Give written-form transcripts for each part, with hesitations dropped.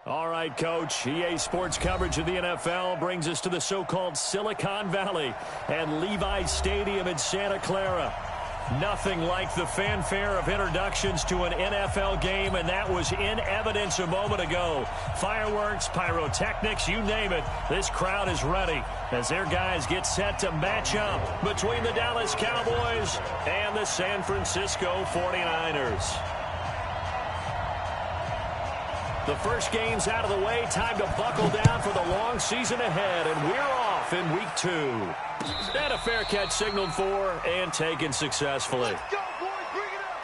All right, Coach. EA Sports coverage of the NFL brings us to the so-called Silicon Valley and Levi Stadium in Santa Clara. Nothing like the fanfare of introductions to an NFL game, and that was in evidence a moment ago. Fireworks, pyrotechnics, you name it. This crowd is ready as their guys get set to match up between the Dallas Cowboys and the San Francisco 49ers. The first game's out of the way. Time to buckle down for the long season ahead, and we're off in week 2. And a fair catch signaled for and taken successfully. Let's go, boys. Bring it up.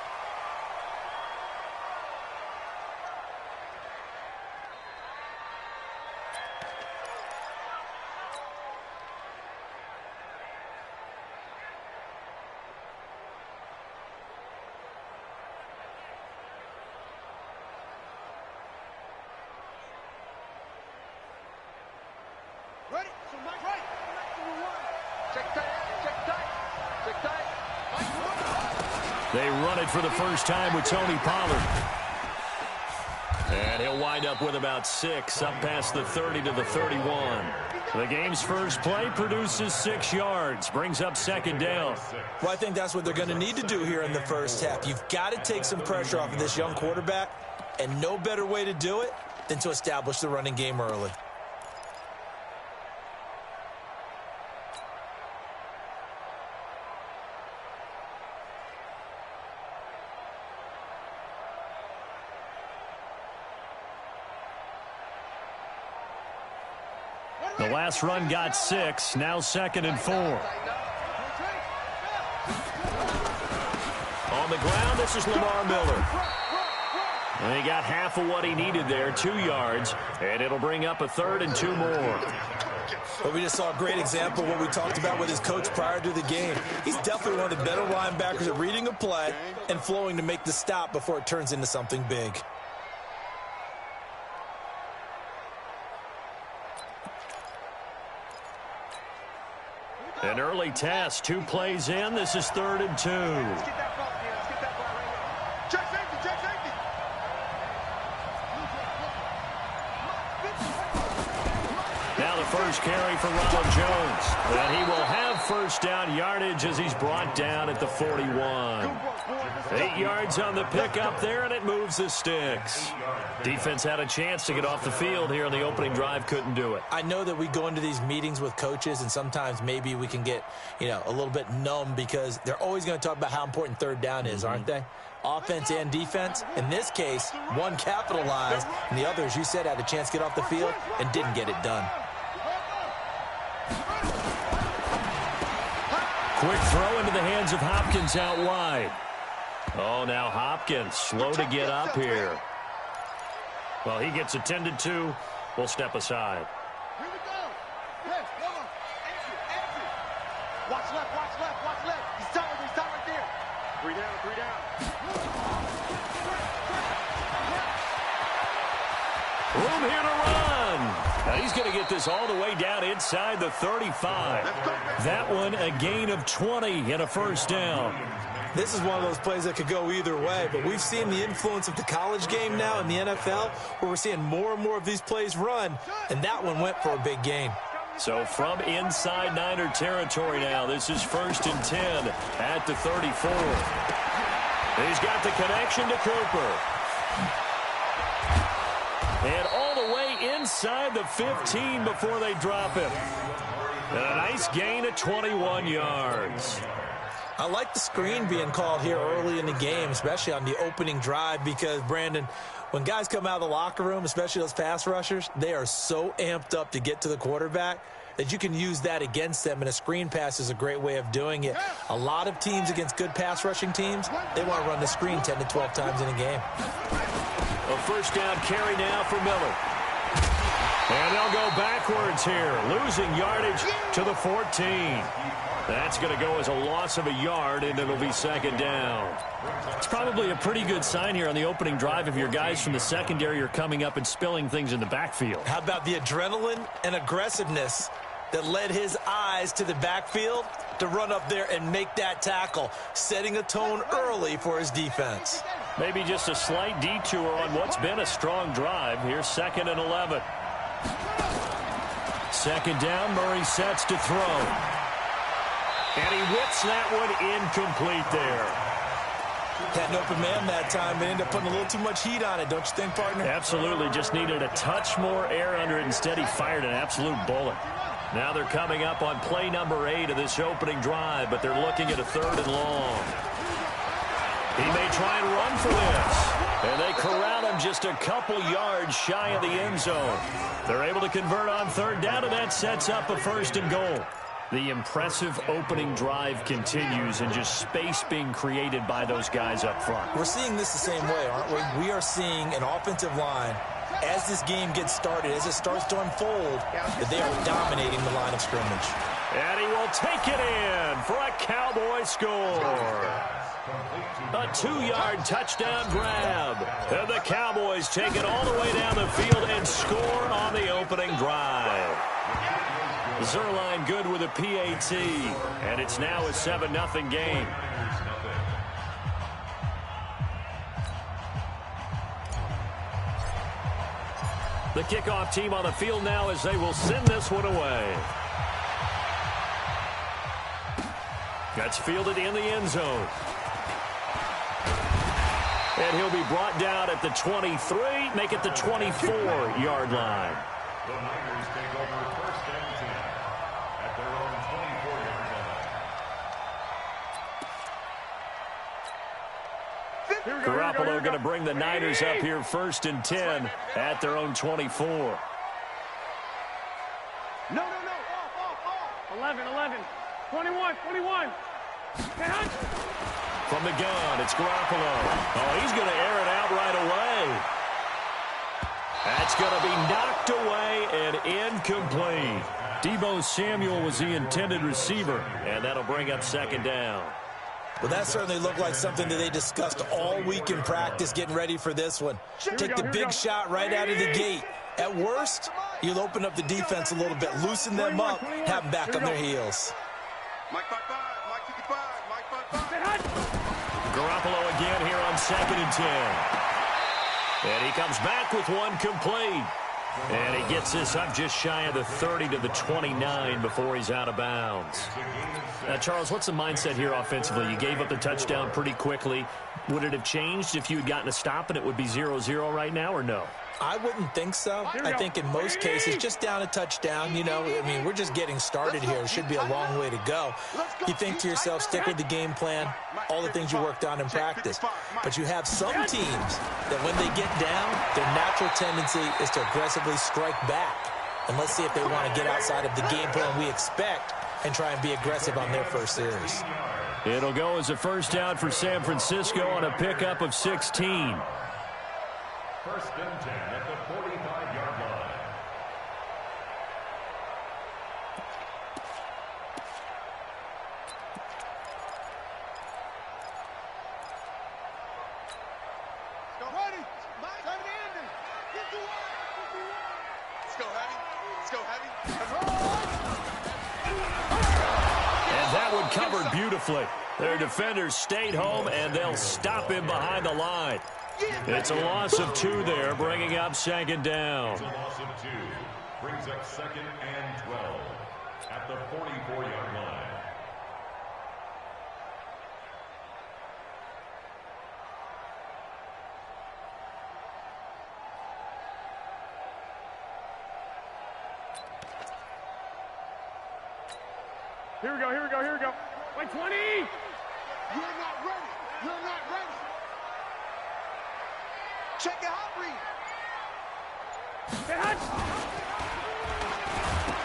Ready? So Mike, right. Check tight. Check tight. Check tight. They run it for the first time with Tony Pollard. And he'll wind up with about 6 up past the 30 to the 31. The game's first play produces 6 yards, brings up second down. Well, I think that's what they're going to need to do here in the first half. You've got to take some pressure off of this young quarterback, and no better way to do it than to establish the running game early. The last run got 6, now 2nd and 4. On the ground, this is Lamar Miller. And he got half of what he needed there, 2 yards, and it'll bring up a 3rd and 2 more. But we just saw a great example of what we talked about with his coach prior to the game. He's definitely one of the better linebackers at reading a play and flowing to make the stop before it turns into something big. An early test, 2 plays in. This is 3rd and 2. Let's get that ball, man. Let's get that ball right here. Check safety. Check safety. Now the first carry for Ronald Jones. And he will have first down yardage as he's brought down at the 41. 8 yards on the pickup there, and it moves the sticks. Defense had a chance to get off the field here on the opening drive, couldn't do it. I know that we go into these meetings with coaches, and sometimes maybe we can get, a little bit numb because they're always going to talk about how important 3rd down is, aren't they? Offense and defense. In this case, one capitalized, and the other, as you said, had a chance to get off the field and didn't get it done. Quick throw into the hands of Hopkins out wide. Oh, now Hopkins slow to get up here. Well, he gets attended to. We'll step aside. Here we go. Yes, hold on. Exit. Watch left, watch left, watch left. He's tight right there. 3 down, 3 down. Room here to run. Now he's going to get this all the way down inside the 35. That one a gain of 20 and a first down. This is one of those plays that could go either way, but we've seen the influence of the college game now in the NFL, where we're seeing more and more of these plays run, and that one went for a big gain. So from inside Niner territory now, this is 1st and 10 at the 34. He's got the connection to Cooper. And all the way inside the 15 before they drop him. And a nice gain of 21 yards. I like the screen being called here early in the game, especially on the opening drive, because, Brandon, when guys come out of the locker room, especially those pass rushers, they are so amped up to get to the quarterback that you can use that against them, and a screen pass is a great way of doing it. A lot of teams against good pass rushing teams, they want to run the screen 10 to 12 times in a game. A first down carry now for Miller. And they'll go backwards here, losing yardage to the 14. That's going to go as a loss of a yard, and it'll be 2nd down. It's probably a pretty good sign here on the opening drive if your guys from the secondary are coming up and spilling things in the backfield. How about the adrenaline and aggressiveness that led his eyes to the backfield to run up there and make that tackle, setting a tone early for his defense. Maybe just a slight detour on what's been a strong drive. Here's 2nd and 11. 2nd down, Murray sets to throw. And he whips that one incomplete there. Had an open man that time, but ended up putting a little too much heat on it, don't you think, partner? Absolutely. Just needed a touch more air under it. Instead, he fired an absolute bullet. Now they're coming up on play number 8 of this opening drive, but they're looking at a 3rd and long. He may try and run for this. And they corral him just a couple yards shy of the end zone. They're able to convert on 3rd down, and that sets up a 1st and goal. The impressive opening drive continues, and just space being created by those guys up front. We're seeing this the same way, aren't we? We are seeing an offensive line, as this game gets started, as it starts to unfold, that they are dominating the line of scrimmage. And he will take it in for a Cowboy score. A 2-yard touchdown grab. And the Cowboys take it all the way down the field and score on the opening drive. Zerline good with a PAT. And it's now a 7-0 game. The kickoff team on the field now as they will send this one away. That's fielded in the end zone. And he'll be brought down at the 23, make it the 24-yard line. The Niners take over 1st and 10 at their own 24-yard line. Garoppolo going to bring the Niners up here 1st and 10 at their own 24. No, off. 11, 21. From the gun, it's Garoppolo. Oh, he's going to air it out right away. That's going to be knocked away and incomplete. Deebo Samuel was the intended receiver, and that'll bring up 2nd down. Well, that certainly looked like something that they discussed all week in practice getting ready for this one. Take the big shot right out of the gate. At worst, you'll open up the defense a little bit, loosen them up, have them back on their heels. Mike 5-5, Mike 55, Mike 5-5. Garoppolo again here on 2nd and 10. And he comes back with one complete. And he gets this up just shy of the 30 to the 29 before he's out of bounds. Now, Charles, what's the mindset here offensively? You gave up the touchdown pretty quickly. Would it have changed if you had gotten a stop and it would be 0-0 right now, or no? I wouldn't think so. I think in most cases, just down a touchdown, you know, I mean, we're just getting started here. It should be a long way to go. You think to yourself, stick with the game plan, all the things you worked on in practice. But you have some teams that when they get down, their natural tendency is to aggressively strike back. And let's see if they want to get outside of the game plan we expect and try and be aggressive on their first series. It'll go as a 1st down for San Francisco on a pickup of 16. 1st and 10 at the 45-yard line. Go ready. Mike, let it in. Let's go heavy. Let's go heavy. And that one covered beautifully. Their defenders stayed home, and they'll stop him behind the line. It's a loss of 2 there, bringing up 2nd down. It's a loss of 2. Brings up 2nd and 12 at the 44-yard line. Here we go. Wait, 20! You're not ready. Check your hot read.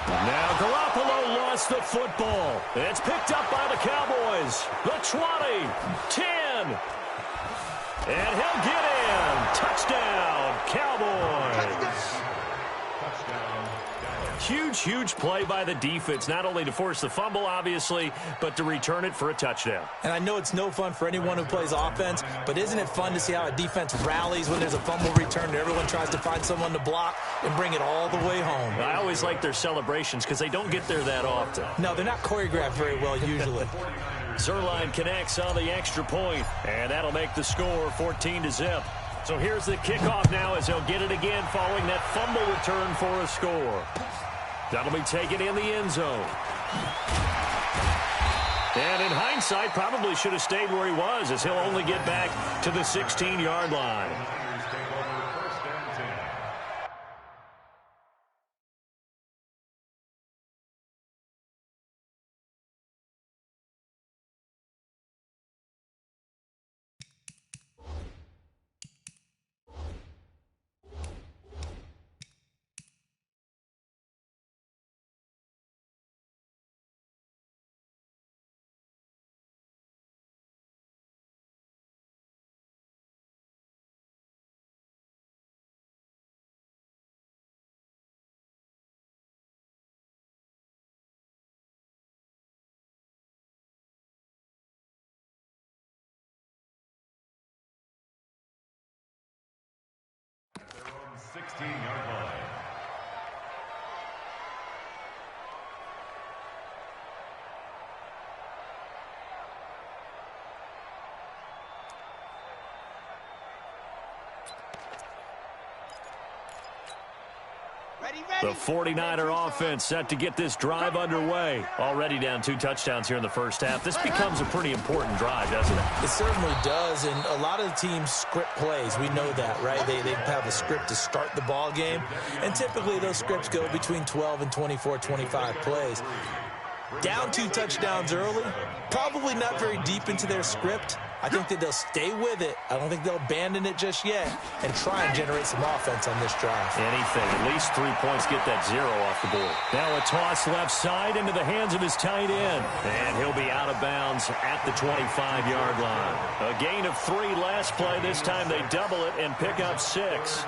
Now Garoppolo lost the football. It's picked up by the Cowboys. The 20, 10. And he'll get in. Touchdown, Cowboys. Huge play by the defense, not only to force the fumble, obviously, but to return it for a touchdown. And I know it's no fun for anyone who plays offense, but isn't it fun to see how a defense rallies when there's a fumble return and everyone tries to find someone to block and bring it all the way home? I always like their celebrations because they don't get there that often. No, they're not choreographed very well usually. Zerline connects on the extra point, and that'll make the score 14-0. So here's the kickoff now as he'll get it again following that fumble return for a score. That'll be taken in the end zone. And in hindsight, probably should have stayed where he was, as he'll only get back to the 16-yard line. Their own 16-yard line. The 49er offense set to get this drive underway. Already down 2 touchdowns here in the first half. This becomes a pretty important drive, doesn't it? It certainly does, and a lot of the teams script plays. We know that, right? They have a script to start the ball game, and typically those scripts go between 12 and 24, 25 plays. Down 2 touchdowns early, probably not very deep into their script. I think that they'll stay with it. I don't think they'll abandon it just yet and try and generate some offense on this drive. Anything. At least 3 points, get that 0 off the board. Now a toss left side into the hands of his tight end. And he'll be out of bounds at the 25-yard line. A gain of 3 last play. This time they double it and pick up 6.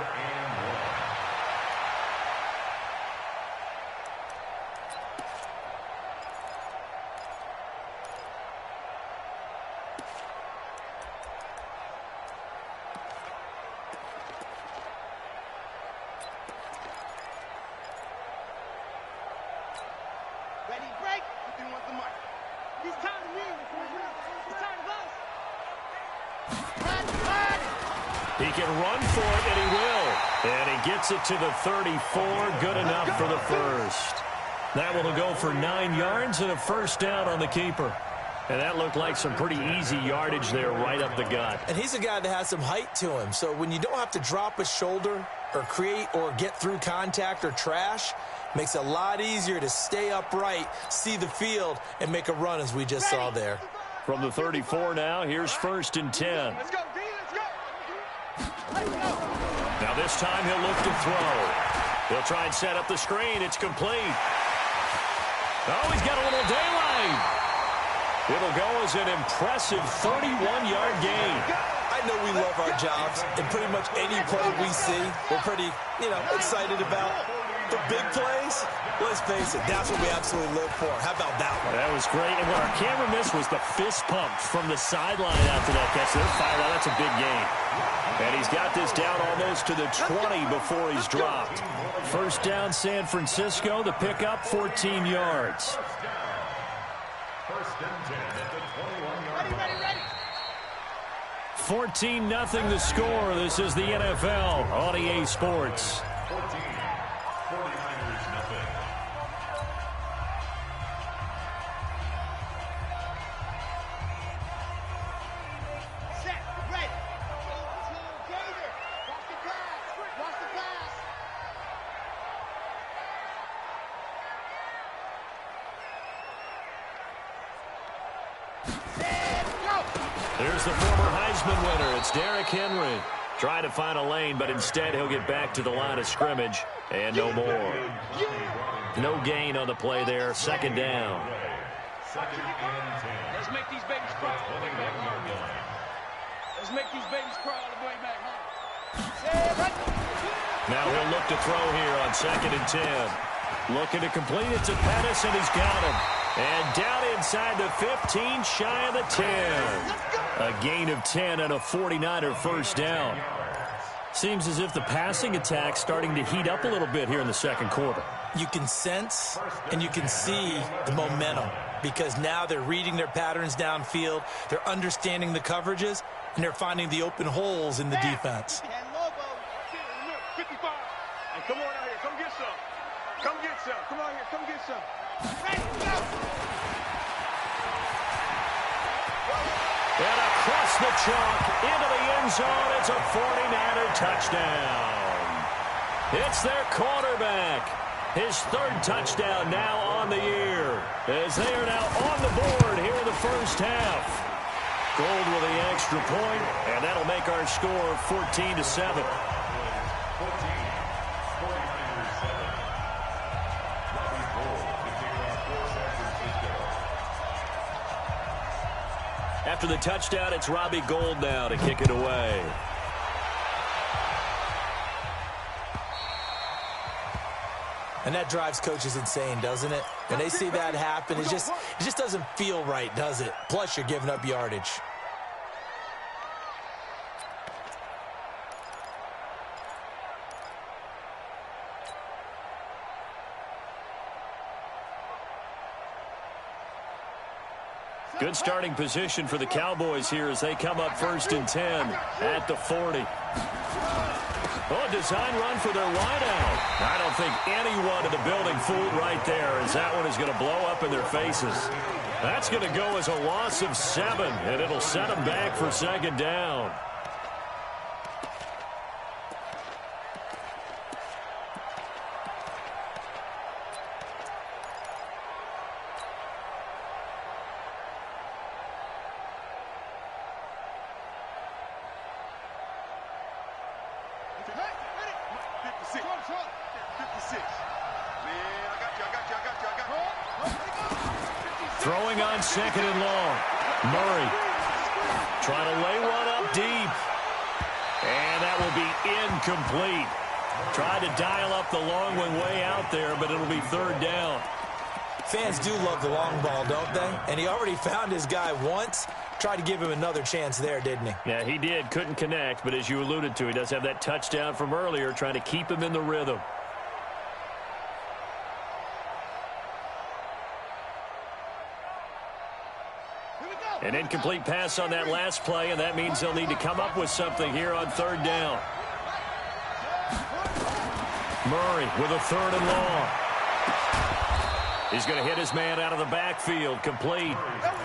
He can run for it, and he will. And he gets it to the 34. Good enough for the first. That one will go for 9 yards and a first down on the keeper. And that looked like some pretty easy yardage there right up the gut. And he's a guy that has some height to him. So when you don't have to drop a shoulder or create or get through contact or trash, makes it a lot easier to stay upright, see the field, and make a run as we just saw there. From the 34 now, here's 1st and 10. Let's go, D, let's go. Now this time he'll look to throw. He'll try and set up the screen. It's complete. Oh, he's got a little daylight. It'll go as an impressive 31-yard gain. I know we love our jobs, and pretty much any play we see, we're pretty, excited about. The big plays, let's face it, that's what we absolutely live for. How about that one? That was great. And what our camera missed was the fist pump from the sideline after that catch. They're fired out. That's a big gain. And he's got this down almost to the 20 before he's dropped. First down, San Francisco. The pickup, 14 yards. First and 10 at the 21-yard line. 14-0 the score. This is the NFL on EA Sports. 14. 49ers nothing. Set, ready. 18 Gator. Watch the pass. Watch the pass. Set, go. There's the former Heisman winner. It's Derrick Henry. Trying to find a lane, but instead he'll get back to the line of scrimmage. And no more. No gain on the play there. Second down. Second and 10. Let's make these babies crawl all the way back home. Let's make these babies crawl all the way back home. Now he'll look to throw here on 2nd and 10. Looking to complete it to Pettis, and he's got him. And down inside the 15, shy of the 10. A gain of 10 and a 49er first down. Seems as if the passing attack's starting to heat up a little bit here in the second quarter. You can sense and you can see the momentum. because now they're reading their patterns downfield, they're understanding the coverages, and they're finding the open holes in the defense. 55. Hey, come on out here. Come get some. Come get some. Come on here. Come get some. And across the chalk into the end zone. It's a 49er touchdown. It's their quarterback. His third touchdown now on the year, as they are now on the board here in the first half. Gold with the extra point, and that'll make our score 14-7. After the touchdown, it's Robbie Gould now to kick it away. And that drives coaches insane, doesn't it? When they see that happen, it just doesn't feel right, does it? Plus, you're giving up yardage. Good starting position for the Cowboys here as they come up 1st and 10 at the 40. Oh, design run for their wideout. I don't think anyone in the building fooled right there, as that one is going to blow up in their faces. That's going to go as a loss of 7, and it'll set them back for 2nd down. Throwing on 2nd and long. Murray trying to lay one up deep. And that will be incomplete. Tried to dial up the long one way out there, but it'll be 3rd down. Fans do love the long ball, don't they? And he already found his guy once. Tried to give him another chance there, didn't he? Yeah, he did. Couldn't connect, but as you alluded to, he does have that touchdown from earlier, trying to keep him in the rhythm. An incomplete pass on that last play, and that means they'll need to come up with something here on 3rd down. Murray with a 3rd and long. He's going to hit his man out of the backfield, complete.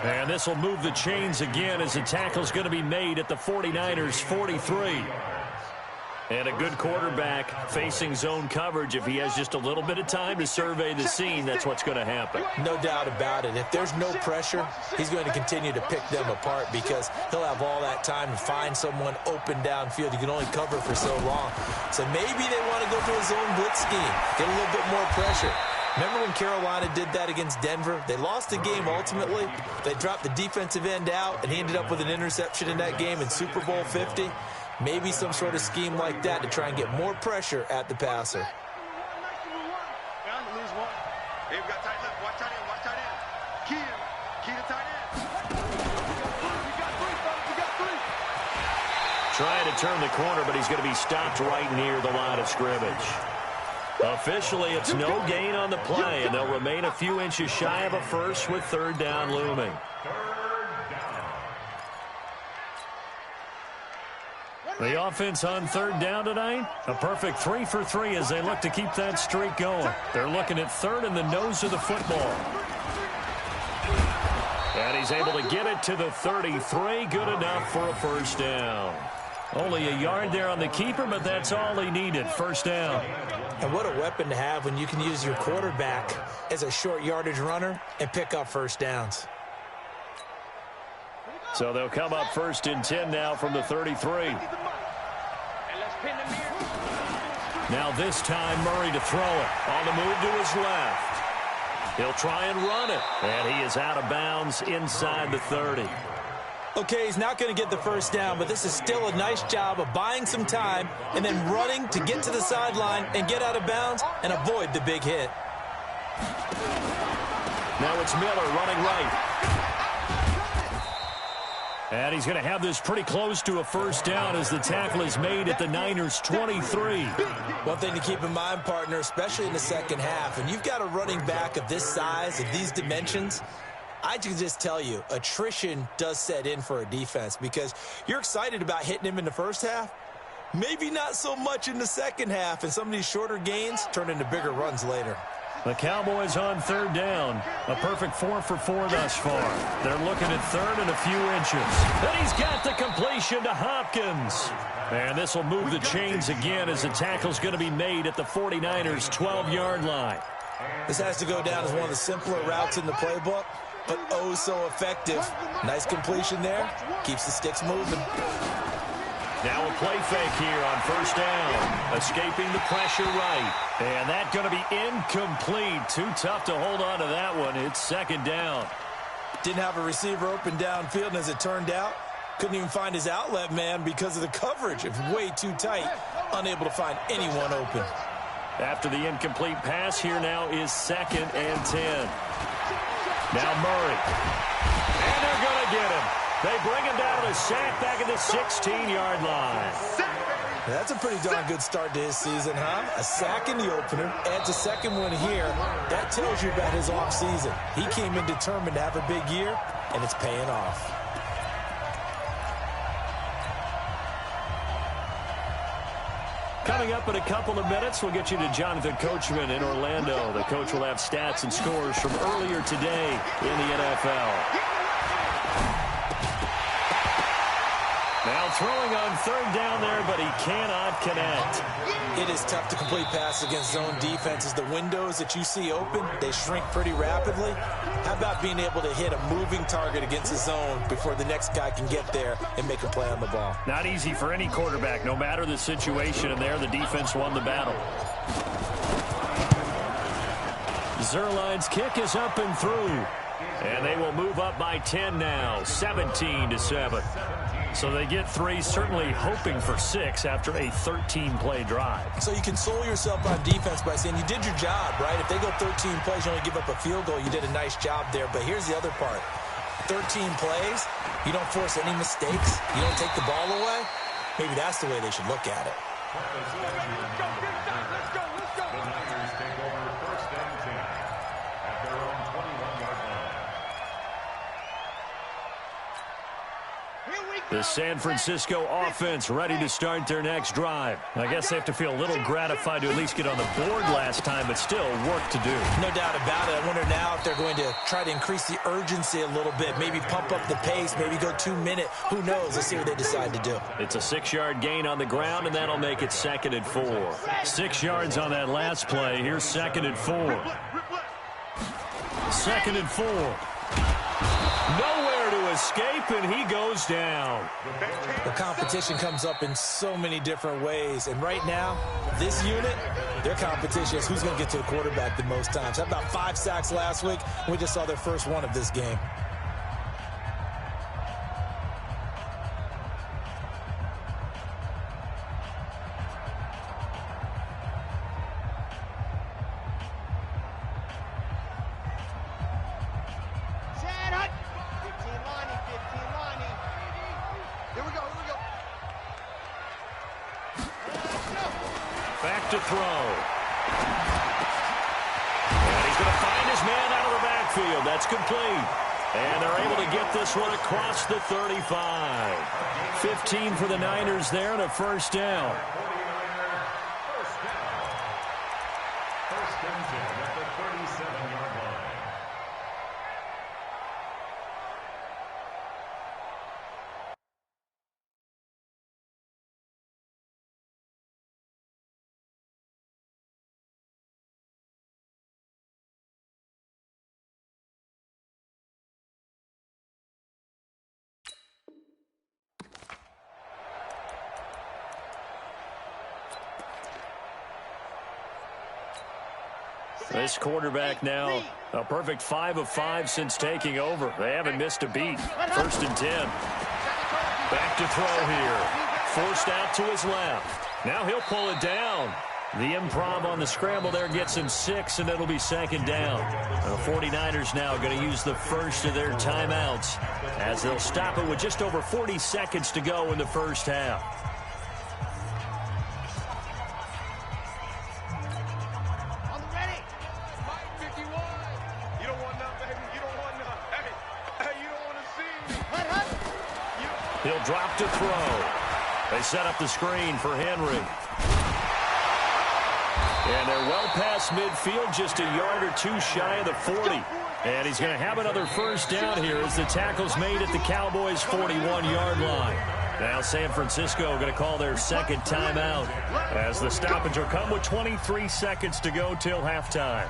And this will move the chains again as the tackle's going to be made at the 49ers' 43. And a good quarterback facing zone coverage. If he has just a little bit of time to survey the scene, that's what's going to happen. No doubt about it. If there's no pressure, he's going to continue to pick them apart because he'll have all that time to find someone open downfield. You can only cover for so long. So maybe they want to go to a zone blitz scheme, get a little bit more pressure. Remember when Carolina did that against Denver? They lost the game ultimately. They dropped the defensive end out, and he ended up with an interception in that game in Super Bowl 50. Maybe some sort of scheme like that to try and get more pressure at the passer. Hey, we got tight left. Watch tight end. Watch tight end. Key to tight end. We got three. Trying to turn the corner, but he's going to be stopped right near the line of scrimmage. Officially, it's no gain on the play, and they'll remain a few inches shy of a first with 3rd down looming. The offense on 3rd down tonight, a perfect 3 for 3 as they look to keep that streak going. They're looking at 3rd in the nose of the football. And he's able to get it to the 33, good enough for a 1st down. Only a yard there on the keeper, but that's all he needed, 1st down. And what a weapon to have when you can use your quarterback as a short yardage runner and pick up 1st downs. So they'll come up 1st and 10 now from the 33. Now this time Murray to throw it. On the move to his left. He'll try and run it. And he is out of bounds inside the 30. Okay, he's not going to get the 1st down, but this is still a nice job of buying some time and then running to get to the sideline and get out of bounds and avoid the big hit. Now it's Miller running right. And he's going to have this pretty close to a 1st down as the tackle is made at the Niners' 23. One thing to keep in mind, partner, especially in the second half, when you've got a running back of this size, of these dimensions, I can just tell you, attrition does set in for a defense because you're excited about hitting him in the first half. Maybe not so much in the second half, and some of these shorter gains turn into bigger runs later. The Cowboys on third down. A perfect 4 for 4 thus far. They're looking at third and a few inches. And he's got the completion to Hopkins. And this will move the chains again as the tackle's going to be made at the 49ers' 12-yard line. This has to go down as one of the simpler routes in the playbook, but oh so effective. Nice completion there. Keeps the sticks moving. Now a play fake here on first down. Escaping the pressure right. And that's going to be incomplete. Too tough to hold on to that one. It's second down. Didn't have a receiver open downfield, and as it turned out, couldn't even find his outlet man because of the coverage. It's way too tight. Unable to find anyone open. After the incomplete pass, here now is 2nd and 10. Now Murray. And they're going to get him. They bring him down to the sack back at the 16-yard line. That's a pretty darn good start to his season, huh? A sack in the opener, adds a second one here. That tells you about his offseason. He came in determined to have a big year, and it's paying off. Coming up in a couple of minutes, we'll get you to Jonathan Coachman in Orlando. The coach will have stats and scores from earlier today in the NFL. Now throwing on third down there, but he cannot connect. It is tough to complete passes against zone defenses. The windows that you see open, they shrink pretty rapidly. How about being able to hit a moving target against the zone before the next guy can get there and make a play on the ball? Not easy for any quarterback, no matter the situation, and there the defense won the battle. Zuerlein's kick is up and through. And they will move up by 10 now, 17-7. So they get 3, certainly hoping for 6 after a 13-play drive. So you console yourself on defense by saying you did your job, right? If they go 13 plays, you only give up a field goal, you did a nice job there. But here's the other part. 13 plays, you don't force any mistakes, you don't take the ball away. Maybe that's the way they should look at it. The San Francisco offense ready to start their next drive. I guess they have to feel a little gratified to at least get on the board last time, but still work to do. No doubt about it. I wonder now if they're going to try to increase the urgency a little bit, maybe pump up the pace, maybe go 2-minute. Who knows? Let's see what they decide to do. It's a 6-yard gain on the ground, and that'll make it 2nd and 4. 6 yards on that last play. Here's 2nd and 4. 2nd and 4. Nowhere to escape, and he goes down. The competition comes up in so many different ways, and right now, this unit, their competition is who's going to get to the quarterback the most times. How about 5 sacks last week? We just saw their first one of this game. Back to throw. And he's going to find his man out of the backfield. That's complete. And they're able to get this one across the 35. 15 for the Niners there and a first down. First and 10 at the 37-yard line. This quarterback now a perfect 5 of 5 since taking over. They haven't missed a beat. First and 10. Back to throw here. Forced out to his left. Now he'll pull it down. The improv on the scramble there gets him 6, and it'll be 2nd down. The 49ers now going to use the first of their timeouts as they'll stop it with just over 40 seconds to go in the first half. You don't want none, baby. You don't want none. Hey, He'll drop to throw. They set up the screen for Henry. And they're well past midfield, just a yard or two shy of the 40. And he's going to have another first down here as the tackle's made at the Cowboys' 41-yard line. Now San Francisco going to call their second timeout as the stoppage will come with 23 seconds to go till halftime.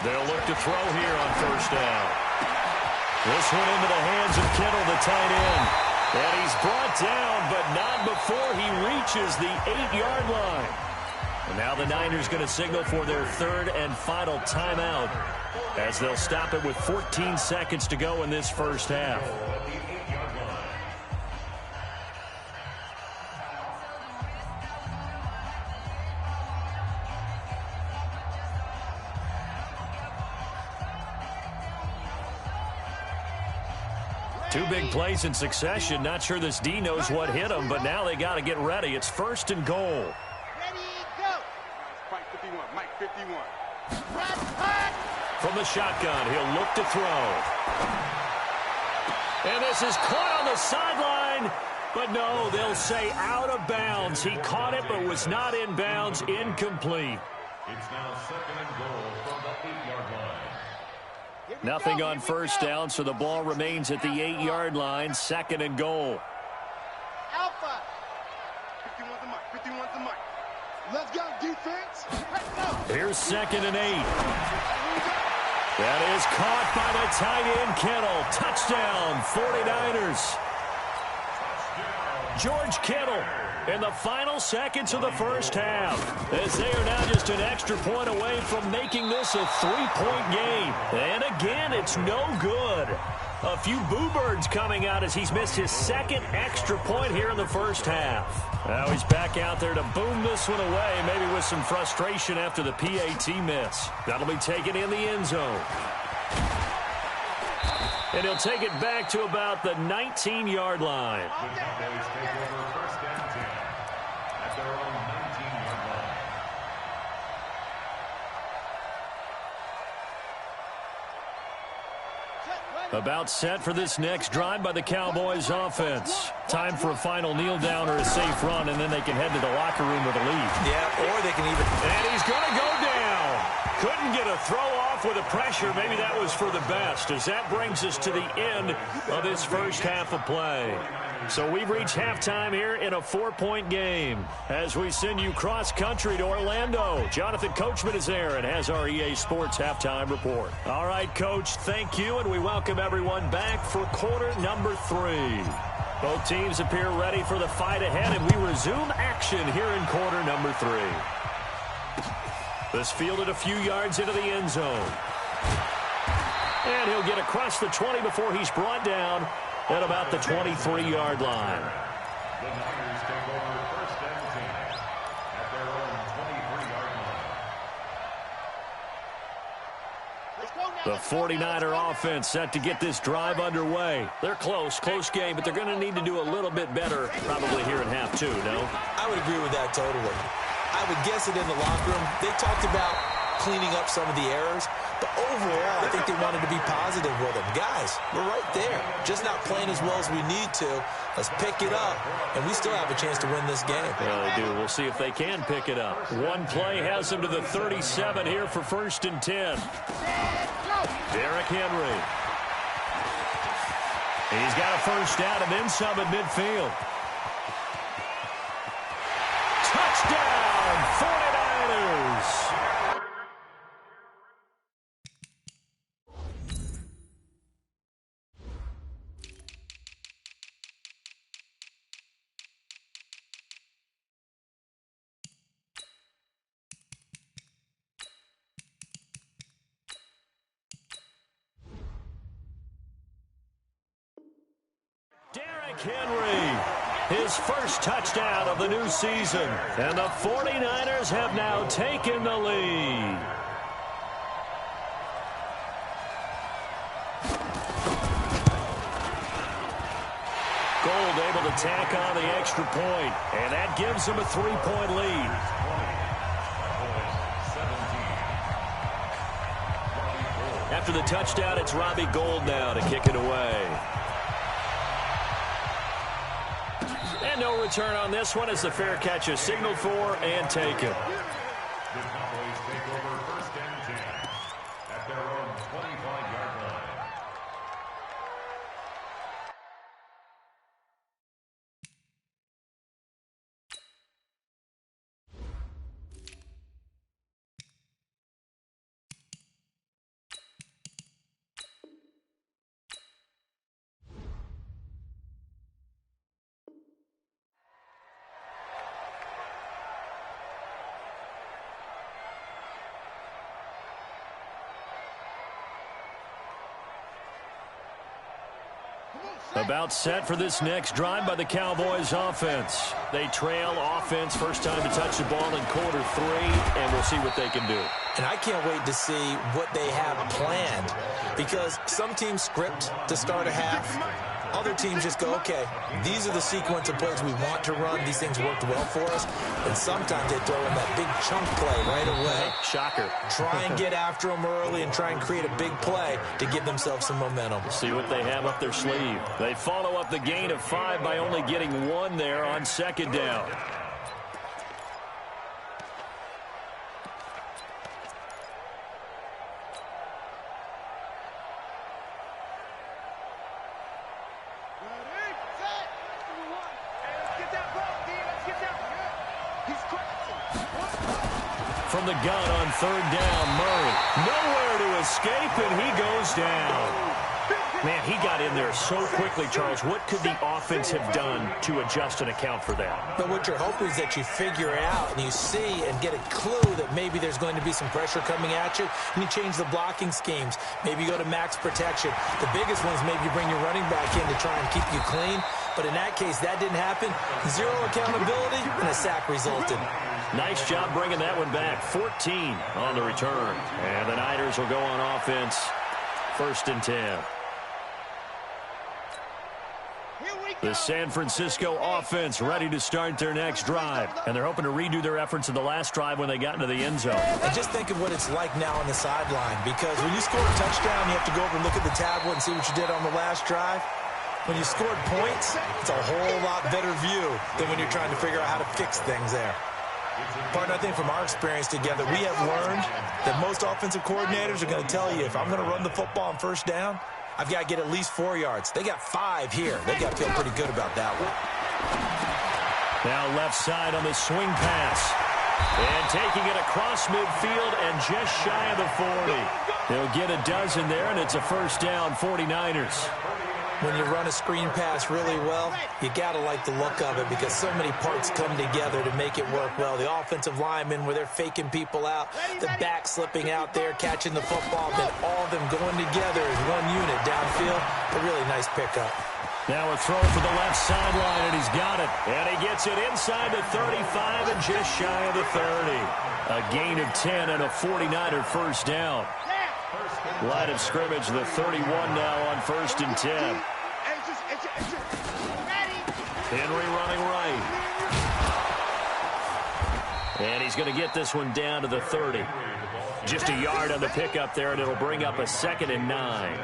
They'll look to throw here on first down. This one into the hands of Kittle, the tight end. And he's brought down, but not before he reaches the 8-yard line. And now the Niners going to signal for their third and final timeout as they'll stop it with 14 seconds to go in this first half. Two big plays in succession. Not sure this D knows what hit him, but now they got to get ready. It's first and goal. Ready, go. Mike 51, Mike 51. From the shotgun, he'll look to throw. And this is caught on the sideline. But no, they'll say out of bounds. He caught it but was not in bounds. Incomplete. It's now second and goal from the 8-yard line. Nothing on first down, so the ball remains at the 8-yard line. Second and goal. Alpha. 51's the Mike, 51's the Mike. Let's go, defense. Let's go. Here's second and 8. That is caught by the tight end, Kittle. Touchdown, 49ers. George Kittle in the final seconds of the first half, as they are now just an extra point away from making this a 3-point game. And again, it's no good. A few boo birds coming out as he's missed his second extra point here in the first half. Now he's back out there to boom this one away, maybe with some frustration after the PAT miss. That'll be taken in the end zone. And he'll take it back to about the 19-yard line. The Cowboys take over first down 10 at their own 19-yard line. About set for this next drive by the Cowboys offense. Time for a final kneel down or a safe run, and then they can head to the locker room with a lead. Yeah, or they can even... And he's going to go down. Couldn't get a throw off with the pressure. Maybe that was for the best, as that brings us to the end of this first half of play. So we've reached halftime here in a 4-point game. As we send you cross-country to Orlando, Jonathan Coachman is there and has our EA Sports halftime report. All right, Coach, thank you, and we welcome everyone back for quarter number 3. Both teams appear ready for the fight ahead, and we resume action here in quarter number 3. This fielded a few yards into the end zone. And he'll get across the 20 before he's brought down at about the 23-yard line. The Niners take over first and 10 at their own 23-yard line. The 49er offense set to get this drive underway. They're close game, but they're going to need to do a little bit better probably here in half 2, no? I would agree with that totally. I would guess it in the locker room. They talked about cleaning up some of the errors, but overall, I think they wanted to be positive with them. Guys, we're right there, just not playing as well as we need to. Let's pick it up, and we still have a chance to win this game. Yeah, they do. We'll see if they can pick it up. One play has them to the 37 here for first and 10. Derrick Henry. He's got a first down and then some at midfield. Touchdown, 49ers. Derrick Henry, his first touchdown of the new season. And the 49ers have now taken the lead. Gould able to tack on the extra point, and that gives them a 3-point lead. After the touchdown, it's Robbie Gould now to kick it away. And no return on this one as the fair catch is signaled for and taken. The Cowboys take over 1st and 10 at their own 25-yard line. About set for this next drive by the Cowboys offense. They trail offense, first time to touch the ball in quarter 3, and we'll see what they can do. And I can't wait to see what they have planned, because some teams script to start a half. Other teams just go, okay, these are the sequence of plays we want to run. These things worked well for us. And sometimes they throw in that big chunk play right away. Shocker. Try and get after them early and try and create a big play to give themselves some momentum. See what they have up their sleeve. They follow up the gain of 5 by only getting 1 there on 2nd down. From the gun on 3rd down, Murray. Nowhere to escape, and he goes down. Man, he got in there so quickly, Charles. What could the offense have done to adjust and account for that? But what you're hoping is that you figure it out and you see and get a clue that maybe there's going to be some pressure coming at you, and you change the blocking schemes. Maybe you go to max protection. The biggest one is maybe you bring your running back in to try and keep you clean. But in that case, that didn't happen. 0 accountability, and a sack resulted. Nice job bringing that one back. 14 on the return. And the Niners will go on offense. 1st and 10. The San Francisco offense ready to start their next drive. And they're hoping to redo their efforts in the last drive when they got into the end zone. And just think of what it's like now on the sideline. Because when you score a touchdown, you have to go over and look at the tablet and see what you did on the last drive. When you scored points, it's a whole lot better view than when you're trying to figure out how to fix things there. Partner, I think from our experience together, we have learned that most offensive coordinators are going to tell you, if I'm going to run the football on 1st down, I've got to get at least 4 yards. They got 5 here. They got to feel pretty good about that one. Now left side on the swing pass. And taking it across midfield and just shy of the 40. They'll get a dozen there, and it's a 1st down, 49ers. When you run a screen pass really well, you got to like the look of it because so many parts come together to make it work well. The offensive linemen, where they're faking people out, the back slipping out there, catching the football, then all of them going together as one unit downfield. A really nice pickup. Now a throw for the left sideline, and he's got it. And he gets it inside the 35 and just shy of the 30. A gain of 10 and a 49er 1st down. Line of scrimmage, the 31 now on 1st and 10. Henry running right. And he's going to get this one down to the 30. Just a yard on the pickup there, and it'll bring up a 2nd and 9.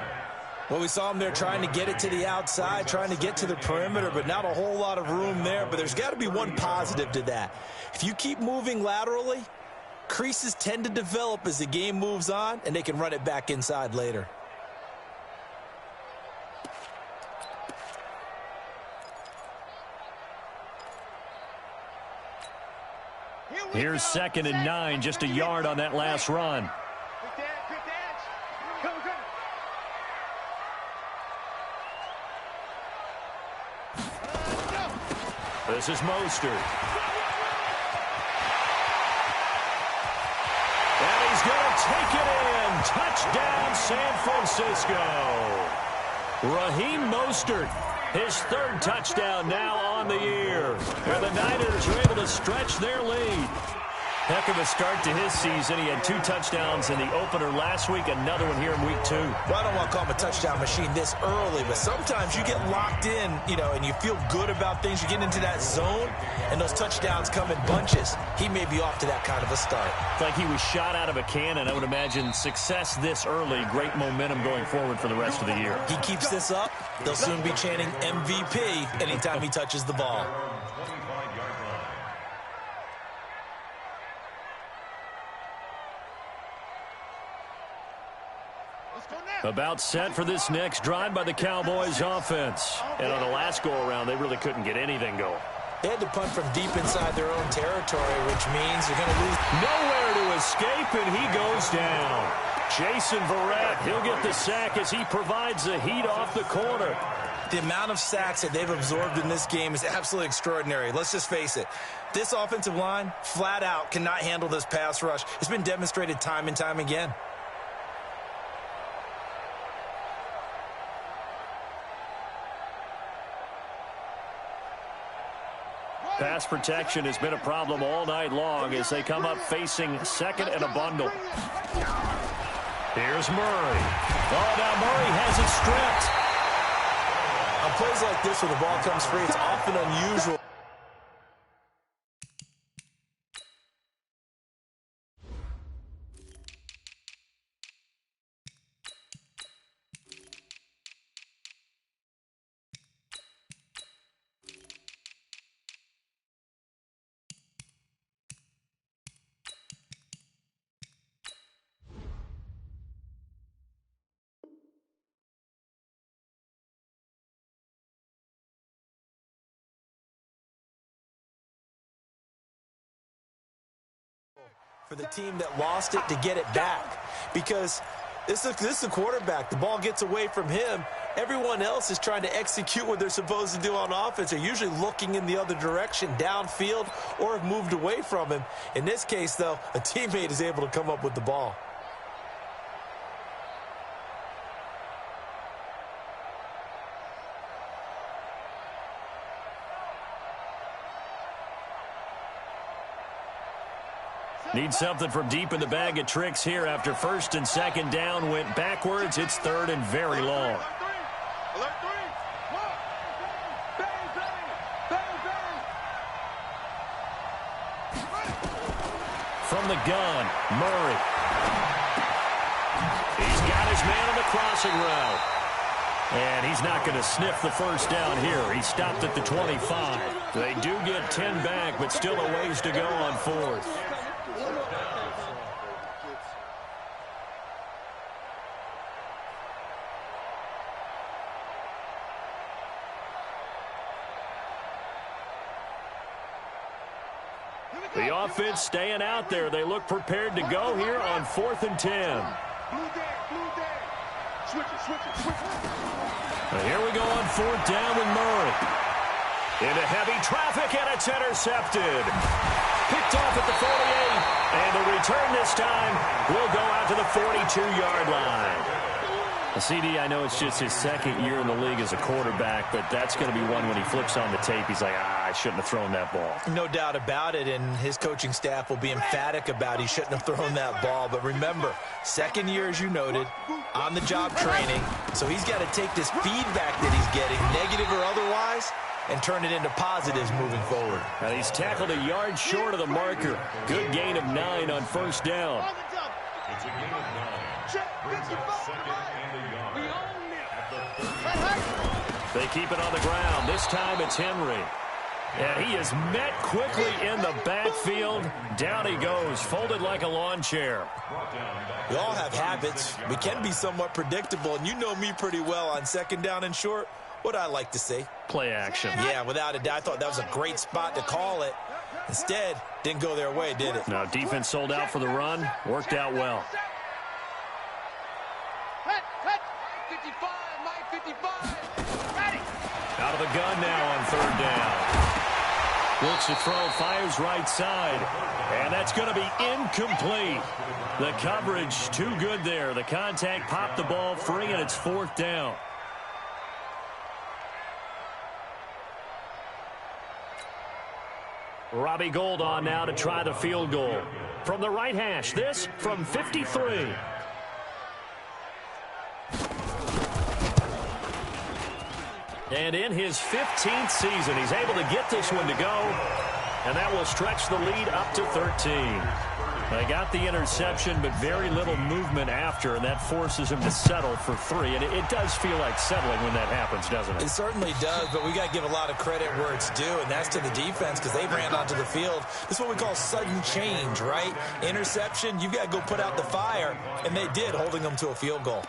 Well, we saw him there trying to get it to the outside, trying to get to the perimeter, but not a whole lot of room there. But there's got to be one positive to that. If you keep moving laterally, creases tend to develop as the game moves on, and they can run it back inside later. Here's 2nd and 9, just a yard on that last run. This is Mostert. And he's going to take it in. Touchdown, San Francisco. Raheem Mostert, his 3rd touchdown now on the year. And the Niners are able to stretch their lead. Heck of a start to his season. He had 2 touchdowns in the opener last week, another one here in week 2. Well, I don't want to call him a touchdown machine this early, but sometimes you get locked in, and you feel good about things. You get into that zone, and those touchdowns come in bunches. He may be off to that kind of a start. It's like he was shot out of a cannon. I would imagine success this early, great momentum going forward for the rest of the year. He keeps this up, they'll soon be chanting MVP anytime he touches the ball. About set for this next drive by the Cowboys offense. And on the last go-around, they really couldn't get anything going. They had to punt from deep inside their own territory, which means they're going to lose. Nowhere to escape, and he goes down. Jason Verrett, he'll get the sack as he provides the heat off the corner. The amount of sacks that they've absorbed in this game is absolutely extraordinary. Let's just face it. This offensive line, flat out, cannot handle this pass rush. It's been demonstrated time and time again. Pass protection has been a problem all night long as they come up facing second and a bundle. Here's Murray. Oh, now Murray has it stripped. On plays like this where the ball comes free, it's often unusual. For the team that lost it to get it back, because this is the quarterback. The ball gets away from him. Everyone else is trying to execute what they're supposed to do on offense. They're usually looking in the other direction, downfield, or have moved away from him. In this case, though, a teammate is able to come up with the ball. Need something from deep in the bag of tricks here after first and second down went backwards. It's third and very long. Alert 3. One. Bang, bang. Bang, bang. From the gun, Murray. He's got his man on the crossing route. And he's not going to sniff the first down here. He stopped at the 25. They do get 10 back, but still a ways to go on fourth. The offense staying out there. They look prepared to go here on 4th and 10. Blue day, blue day. Switch it, switch it, switch it. Here we go on 4th down with Murray. Into heavy traffic, and it's intercepted. Picked off at the 48. And the return this time will go out to the 42-yard line. CD, I know it's just his second year in the league as a quarterback, but that's going to be one when he flips on the tape. He's like, I shouldn't have thrown that ball. No doubt about it, and his coaching staff will be emphatic about he shouldn't have thrown that ball. But remember, second year, as you noted, on-the-job training, so he's got to take this feedback that he's getting, negative or otherwise, and turn it into positives moving forward. And he's tackled a yard short of the marker. Good gain of 9 on first down. It's a gain of 9. Brings up second and a yard. They keep it on the ground. This time it's Henry. And he is met quickly in the backfield. Down he goes, folded like a lawn chair. We all have habits. We can be somewhat predictable, and you know me pretty well on second down and short. What I like to say. Play action. Yeah, without a doubt. I thought that was a great spot to call it. Instead, didn't go their way, did it? Now, defense sold out for the run. Worked out well. 55, Mike, 55. Ready. Out of the gun now on third down. Looks to throw, fires right side. And that's going to be incomplete. The coverage too good there. The contact popped the ball free, and it's fourth down. Robbie Gould on now to try the field goal. From the right hash, this from 53. And in his 15th season, he's able to get this one to go. And that will stretch the lead up to 13. They got the interception, but very little movement after, and that forces him to settle for 3. And it does feel like settling when that happens, doesn't it? It certainly does, but we got to give a lot of credit where it's due, and that's to the defense because they ran onto the field. This is what we call sudden change, right? Interception, you've got to go put out the fire, and they did, holding them to a field goal.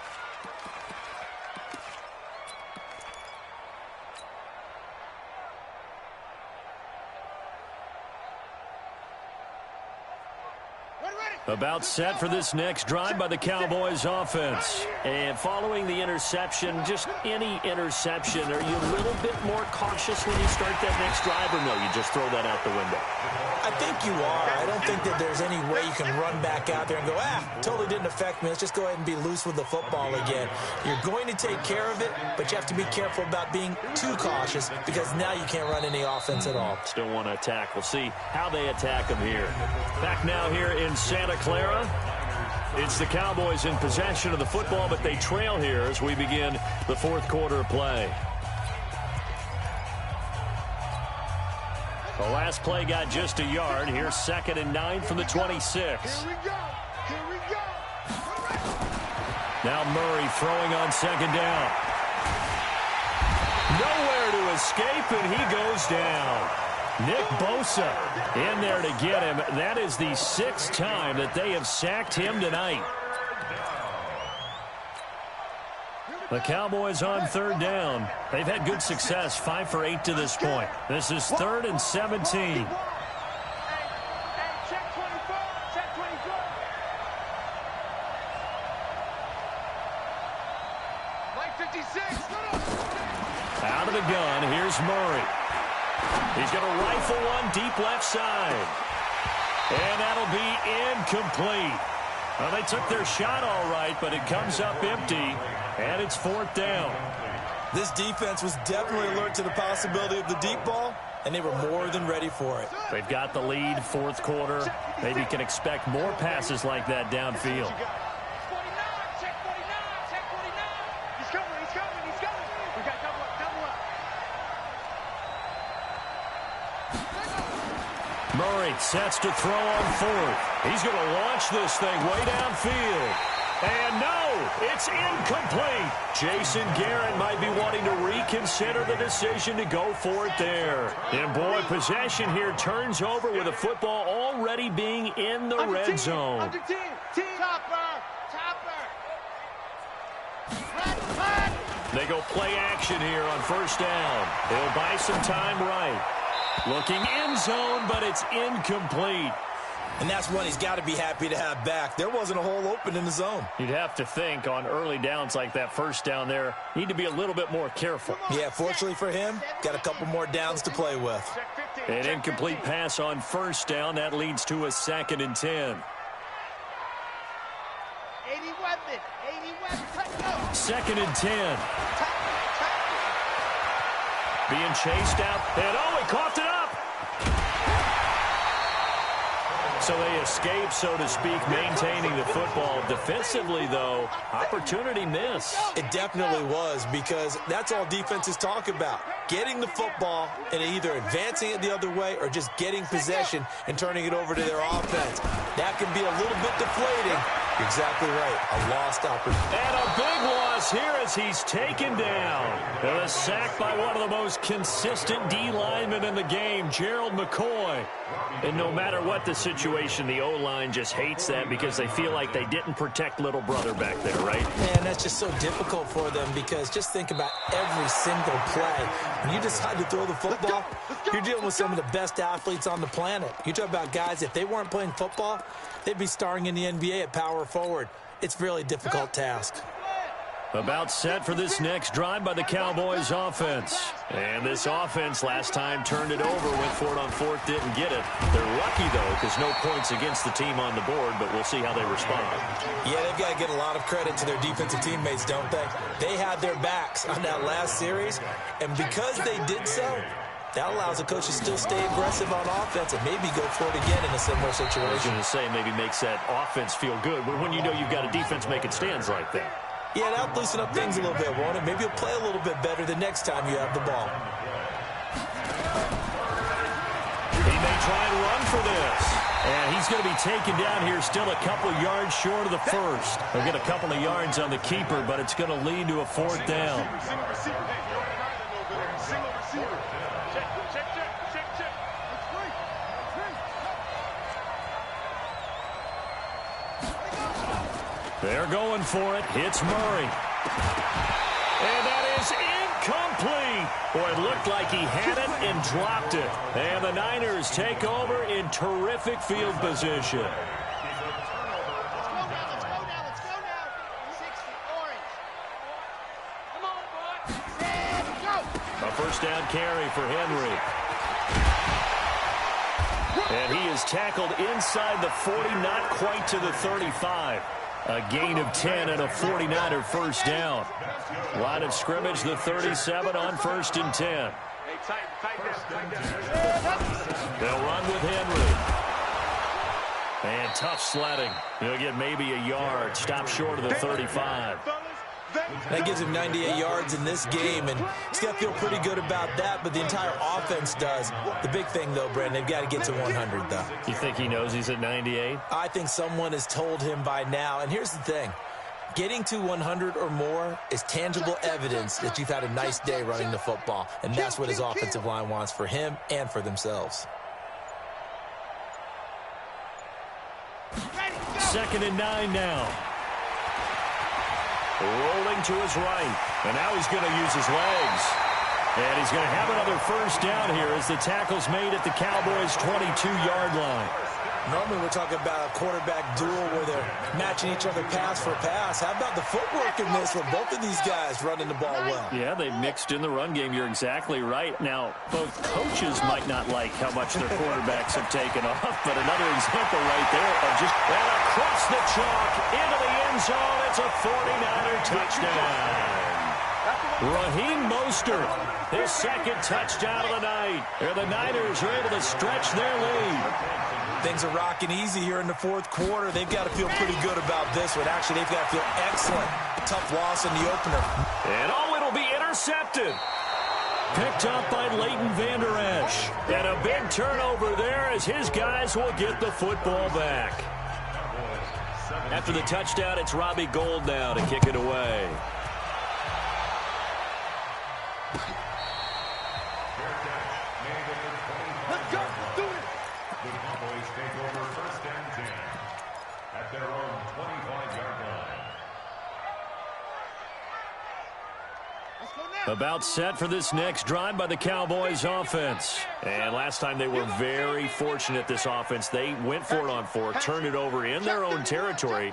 About set for this next drive by the Cowboys offense. And following the interception, just any interception, are you a little bit more cautious when you start that next drive, or no, you just throw that out the window? I think you are. I don't think that there's any way you can run back out there and go, totally didn't affect me. Let's just go ahead and be loose with the football again. You're going to take care of it, but you have to be careful about being too cautious because now you can't run any offense at all. Still want to attack. We'll see how they attack them here. Back now here in Santa Clara. It's the Cowboys in possession of the football, but they trail here as we begin the fourth quarter of play. The last play got just a yard. Here's 2nd and 9 from the 26. Here we go. Here we go. Now Murray throwing on 2nd down. Nowhere to escape, and he goes down. Nick Bosa in there to get him. That is the 6th time that they have sacked him tonight. The Cowboys on 3rd down. They've had good success, 5 for 8 to this point. This is 3rd and 17. Out of the gun, here's Murray. He's going to rifle one deep left side. And that'll be incomplete. Well, they took their shot all right, but it comes up empty, and it's 4th down. This defense was definitely alert to the possibility of the deep ball, and they were more than ready for it. They've got the lead, 4th quarter. Maybe can expect more passes like that downfield. Murray sets to throw on 4th. He's going to launch this thing way downfield. And no, it's incomplete. Jason Garrett might be wanting to reconsider the decision to go for it there. And boy, possession here turns over with the football already being in the red zone. They go play action here on 1st down. They'll buy some time right. Looking end zone, but it's incomplete. And that's one he's got to be happy to have back. There wasn't a hole open in the zone. You'd have to think on early downs like that 1st down there, need to be a little bit more careful. Yeah, fortunately for him, got a couple more downs to play with. An incomplete pass on 1st down. That leads to a 2nd and 10. 2nd and 10. Being chased out. And he coughed it up. So they escape, so to speak, maintaining the football. Defensively, though, opportunity miss. It definitely was, because that's all defenses talk about. Getting the football and either advancing it the other way or just getting possession and turning it over to their offense. That can be a little bit deflating. You're exactly right. A lost opportunity. And a big loss here as he's taken down. And a sack by one of the most consistent D linemen in the game, Gerald McCoy. And no matter what the situation, the O-line just hates that because they feel like they didn't protect little brother back there, right? Man, that's just so difficult for them because just think about every single play. When you decide to throw the football, you're dealing with some of the best athletes on the planet. You talk about guys, if they weren't playing football, they'd be starring in the NBA at power forward. It's a really difficult task. About set for this next drive by the Cowboys offense. And this offense last time turned it over, went for it on 4th, didn't get it. They're lucky, though, because no points against the team on the board, but we'll see how they respond. Yeah, they've got to get a lot of credit to their defensive teammates, don't they? They had their backs on that last series, and because they did so, That allows the coach to still stay aggressive on offense and maybe go for it again in a similar situation. I was going to say maybe makes that offense feel good, but when you know you've got a defense making stands right there. Yeah, that'll loosen up things a little bit, won't it? Maybe you'll play a little bit better the next time you have the ball. He may try and run for this. And he's going to be taken down here still a couple yards short of the first. They'll get a couple of yards on the keeper, but it's going to lead to a fourth down. They're going for it. Hits Murray. And that is incomplete. Boy, it looked like he had it and dropped it. And the Niners take over in terrific field position. Let's go now. Let's go now. 60, orange. Come on, boy. And go. A first down carry for Henry. And he is tackled inside the 40, not quite to the 35. A gain of 10 and a 49er first down. Line of scrimmage, the 37 on 1st and 10. They'll run with Henry. And tough sledding. He'll get maybe a yard. Stop short of the 35. That gives him 98 yards in this game, and he's got to feel pretty good about that, but the entire offense does. The big thing, though, Brandon, they've got to get to 100, though. You think he knows he's at 98? I think someone has told him by now, and here's the thing. Getting to 100 or more is tangible evidence that you've had a nice day running the football, and that's what his offensive line wants for him and for themselves. 2nd and 9 now. Rolling to his right. And now he's going to use his legs. And he's going to have another first down here as the tackle's made at the Cowboys' 22-yard line. Normally we're talking about a quarterback duel where they're matching each other pass for pass. How about the footwork in this with both of these guys running the ball well? Yeah, they've mixed in the run game. You're exactly right. Now, both coaches might not like how much their quarterbacks have taken off, but another example right there of just and across the chalk into the end zone. It's a 49er touchdown. Raheem Mostert, his second touchdown of the night. And the Niners are able to stretch their lead. Things are rocking easy here in the fourth quarter. They've got to feel pretty good about this one. Actually, they've got to feel excellent. Tough loss in the opener. And it'll be intercepted. Picked up by Leighton Vander Esch. And a big turnover there as his guys will get the football back. After the touchdown, it's Robbie Gould now to kick it away. Let's go. Let's do it. The Cowboys take over 1st and 10 at their own 25-yard line. Let's go now. About set for this next drive by the Cowboys offense. And last time they were very fortunate, this offense. They went for it on 4, turned it over in their own territory,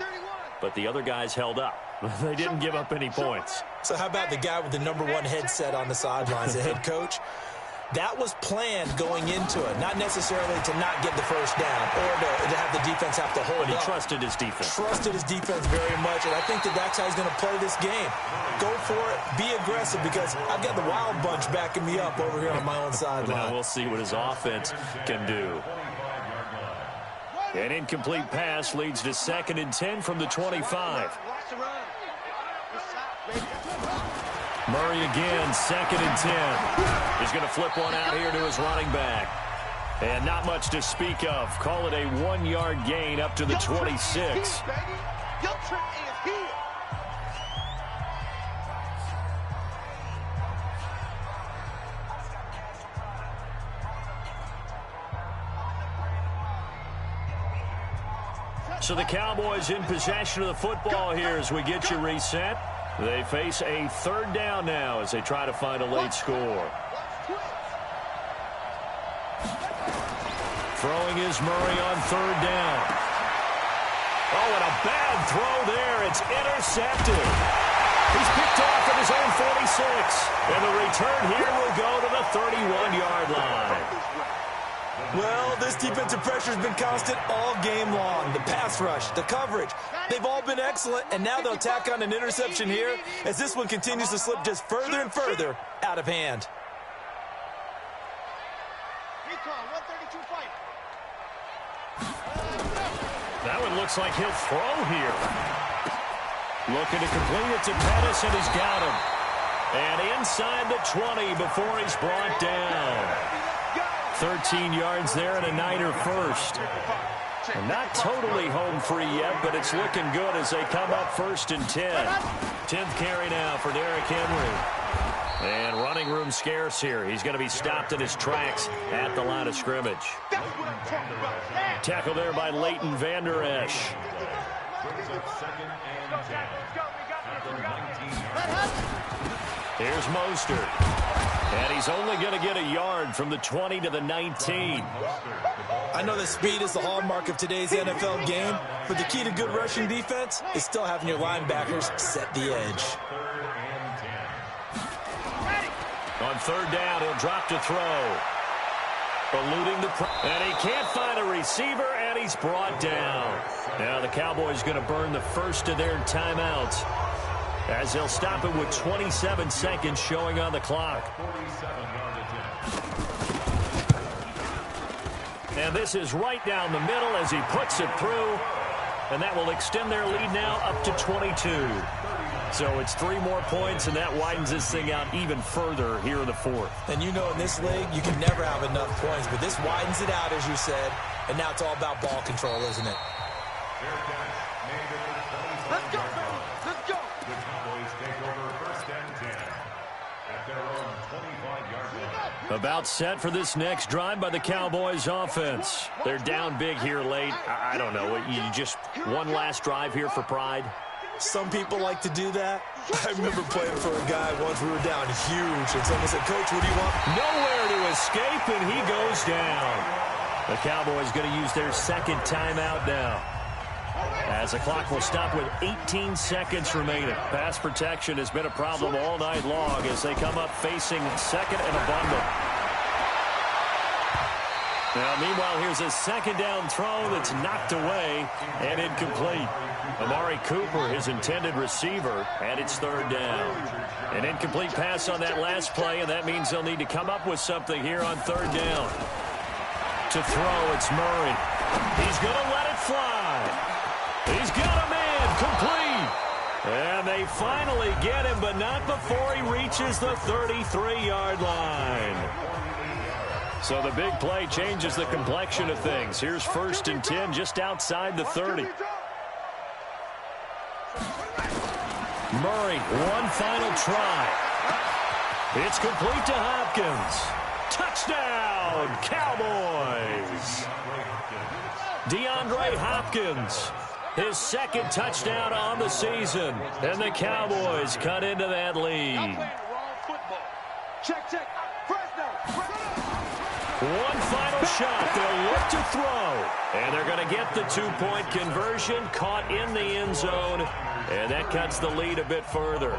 but the other guys held up. They didn't give up any points. So how about the guy with the #1 headset on the sidelines, the head coach? That was planned going into it, not necessarily to not get the first down or to have the defense have to hold But he up. trusted his defense. Trusted his defense very much, and I think that's how he's going to play this game. Go for it, be aggressive, because I've got the wild bunch backing me up over here on my own sideline. Now we'll see what his offense can do. An incomplete pass leads to 2nd and 10 from the 25. Murray again, 2nd and 10. He's going to flip one out here to his running back. And not much to speak of. Call it a 1-yard gain up to the 26. So the Cowboys in possession of the football here as we get you reset. They face a 3rd down now as they try to find a late score. Throwing is Murray on 3rd down. Oh, and a bad throw there. It's intercepted. He's picked off at his own 46. And the return here will go to the 31-yard line. Well, this defensive pressure has been constant all game long. The pass rush, the coverage, they've all been excellent, and now they'll tack on an interception here as this one continues to slip just further and further out of hand. Recon, 132 fight. That one looks like he'll throw here. Looking to complete it to Pettis, and he's got him. And inside the 20 before he's brought down. 13 yards there and a Niner first. And not totally home free yet, but it's looking good as they come up 1st and 10. 10th carry now for Derrick Henry. And running room scarce here. He's going to be stopped in his tracks at the line of scrimmage. Tackle there by Leighton Vander Esch. Here's Mostert. And he's only going to get a yard from the 20 to the 19. I know that speed is the hallmark of today's NFL game, but the key to good rushing defense is still having your linebackers set the edge. On 3rd down, he'll drop to throw. Eluding the and he can't find a receiver, and he's brought down. Now the Cowboys going to burn the first of their timeouts, as they'll stop it with 27 seconds showing on the clock. And this is right down the middle as he puts it through. And that will extend their lead now up to 22. So it's 3 more points, and that widens this thing out even further here in the 4th. And you know in this league, you can never have enough points, but this widens it out, as you said. And now it's all about ball control, isn't it? Let's go, baby. Let's go. The Cowboys take over 1st and 10 at their own 25-yard line. About set for this next drive by the Cowboys offense. They're down big here late. I don't know. You just one last drive here for pride? Some people like to do that. I remember playing for a guy once. We were down huge, and someone said, "Coach, what do you want?" Nowhere to escape, and he goes down. The Cowboys going to use their 2nd timeout now, as the clock will stop with 18 seconds remaining. Pass protection has been a problem all night long as they come up facing 2nd and a bundle. Now, meanwhile, here's a 2nd down throw that's knocked away and incomplete. Amari Cooper, his intended receiver, and it's 3rd down. An incomplete pass on that last play, and that means they'll need to come up with something here on 3rd down. To throw, it's Murray. He's going to let it fly. He's got a man complete. And they finally get him, but not before he reaches the 33-yard line. So the big play changes the complexion of things. Here's 1st and 10 just outside the 30. Murray, one final try. It's complete to Hopkins. Touchdown, Cowboys. DeAndre Hopkins, his 2nd touchdown on the season. And the Cowboys cut into that lead. Check, check. One final shot. They'll look to throw. And they're going to get the 2-point conversion. Caught in the end zone. And that cuts the lead a bit further.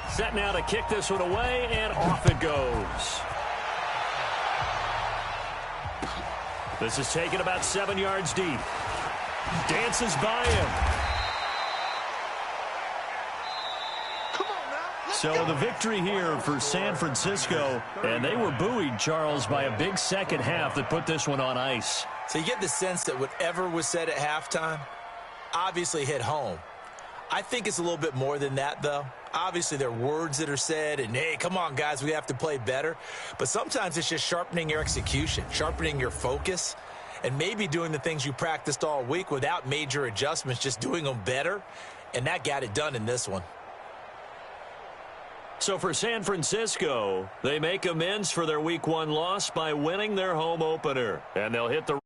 Set now to kick this one away, and off it goes. This is taken about 7 yards deep. Dances by him. So the victory here for San Francisco, and they were buoyed, Charles, by a big 2nd half that put this one on ice. So you get the sense that whatever was said at halftime obviously hit home. I think it's a little bit more than that, though. Obviously, there are words that are said, and, hey, come on, guys, we have to play better. But sometimes it's just sharpening your execution, sharpening your focus, and maybe doing the things you practiced all week without major adjustments, just doing them better. And that got it done in this one. So for San Francisco, they make amends for their Week 1 loss by winning their home opener. And they'll hit the